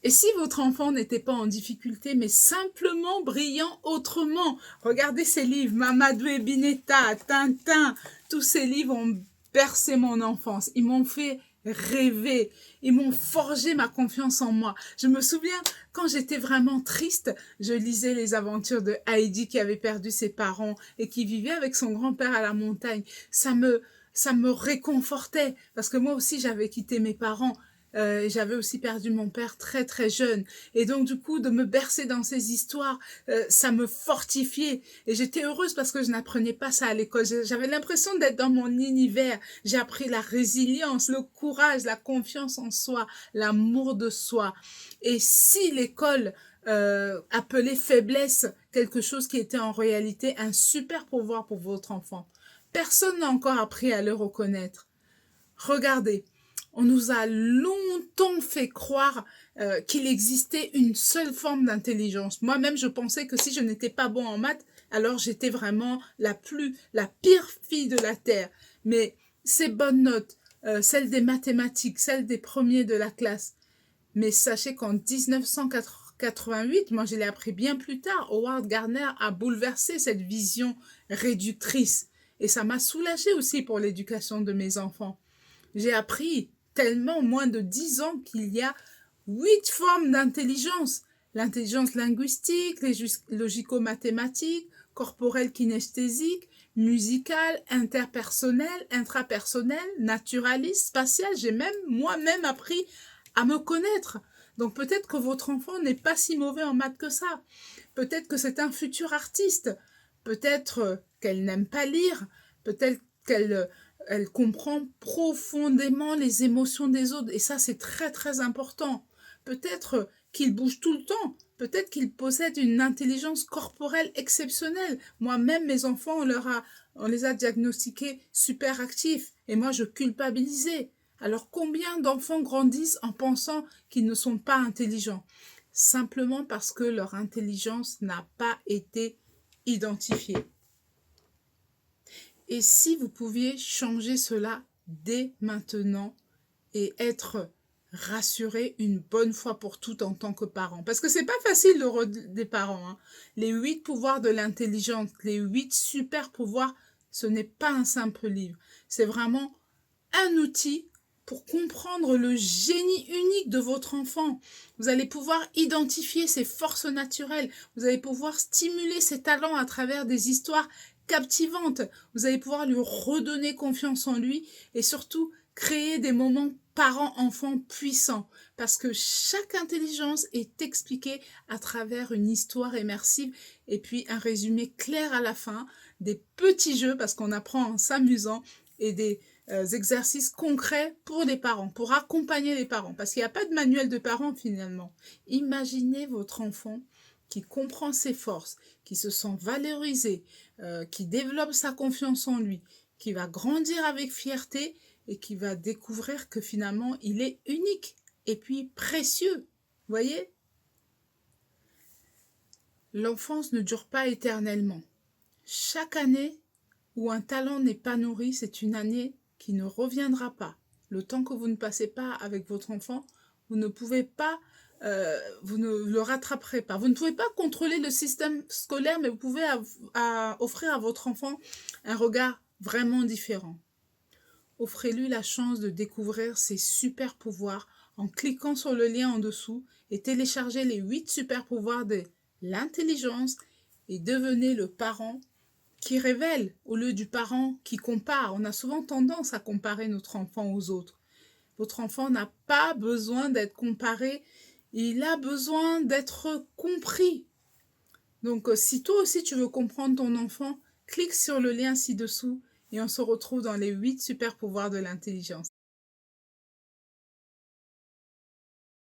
Et si votre enfant n'était pas en difficulté, mais simplement brillant autrement? Regardez ces livres, Mamadou et Bineta, Tintin, tous ces livres ont bercé mon enfance. Ils m'ont fait rêver. Ils m'ont forgé ma confiance en moi. Je me souviens, quand j'étais vraiment triste, je lisais les aventures de Heidi qui avait perdu ses parents et qui vivait avec son grand-père à la montagne. Ça me réconfortait parce que moi aussi j'avais quitté mes parents. J'avais aussi perdu mon père très très jeune. Et donc du coup, de me bercer dans ces histoires, ça me fortifiait. Et j'étais heureuse parce que je n'apprenais pas ça à l'école. J'avais l'impression d'être dans mon univers. J'ai appris la résilience, le courage, la confiance en soi, l'amour de soi. Et si l'école appelait faiblesse quelque chose qui était en réalité un super pouvoir pour votre enfant, personne n'a encore appris à le reconnaître. Regardez, on nous a longtemps fait croire qu'il existait une seule forme d'intelligence. Moi-même, je pensais que si je n'étais pas bon en maths, alors j'étais vraiment la pire fille de la Terre. Mais ces bonnes notes, celles des mathématiques, celles des premiers de la classe. Mais sachez qu'en 1988, moi je l'ai appris bien plus tard, Howard Gardner a bouleversé cette vision réductrice. Et ça m'a soulagée aussi pour l'éducation de mes enfants. J'ai appris tellement moins de 10 ans qu'il y a 8 formes d'intelligence. L'intelligence linguistique, logico-mathématique, corporelle kinesthésique, musicale, interpersonnelle, intrapersonnelle, naturaliste, spatiale. J'ai même moi-même appris à me connaître. Donc peut-être que votre enfant n'est pas si mauvais en maths que ça. Peut-être que c'est un futur artiste. Peut-être qu'elle n'aime pas lire. Peut-être qu'elle elle comprend profondément les émotions des autres. Et ça, c'est très, très important. Peut-être qu'il bouge tout le temps. Peut-être qu'il possède une intelligence corporelle exceptionnelle. Moi-même, mes enfants, on les a diagnostiqués super actifs. Et moi, je culpabilisais. Alors, combien d'enfants grandissent en pensant qu'ils ne sont pas intelligents? Simplement parce que leur intelligence n'a pas été identifiée. Et si vous pouviez changer cela dès maintenant et être rassuré une bonne fois pour toutes en tant que parent. Parce que c'est pas facile le rôle des parents. Hein. Les 8 pouvoirs de l'intelligence, les 8 super pouvoirs, ce n'est pas un simple livre. C'est vraiment un outil pour comprendre le génie unique de votre enfant. Vous allez pouvoir identifier ses forces naturelles. Vous allez pouvoir stimuler ses talents à travers des histoires captivantes. Vous allez pouvoir lui redonner confiance en lui et surtout créer des moments parents-enfants puissants. Parce que chaque intelligence est expliquée à travers une histoire immersive et puis un résumé clair à la fin, des petits jeux parce qu'on apprend en s'amusant et des exercices concrets pour les parents, pour accompagner les parents, parce qu'il n'y a pas de manuel de parents finalement. Imaginez votre enfant qui comprend ses forces, qui se sent valorisé, qui développe sa confiance en lui, qui va grandir avec fierté et qui va découvrir que finalement il est unique et puis précieux. Voyez ? L'enfance ne dure pas éternellement. Chaque année où un talent n'est pas nourri, c'est une année qui ne reviendra pas. Le temps que vous ne passez pas avec votre enfant, vous ne pouvez pas, vous ne le rattraperez pas. Vous ne pouvez pas contrôler le système scolaire, mais vous pouvez offrir à votre enfant un regard vraiment différent. Offrez-lui la chance de découvrir ses super pouvoirs en cliquant sur le lien en dessous et téléchargez les 8 super pouvoirs de l'intelligence et devenez le parent qui révèle au lieu du parent qui compare. On a souvent tendance à comparer notre enfant aux autres. Votre enfant n'a pas besoin d'être comparé, il a besoin d'être compris. Donc si toi aussi tu veux comprendre ton enfant, clique sur le lien ci-dessous et on se retrouve dans les 8 super pouvoirs de l'intelligence.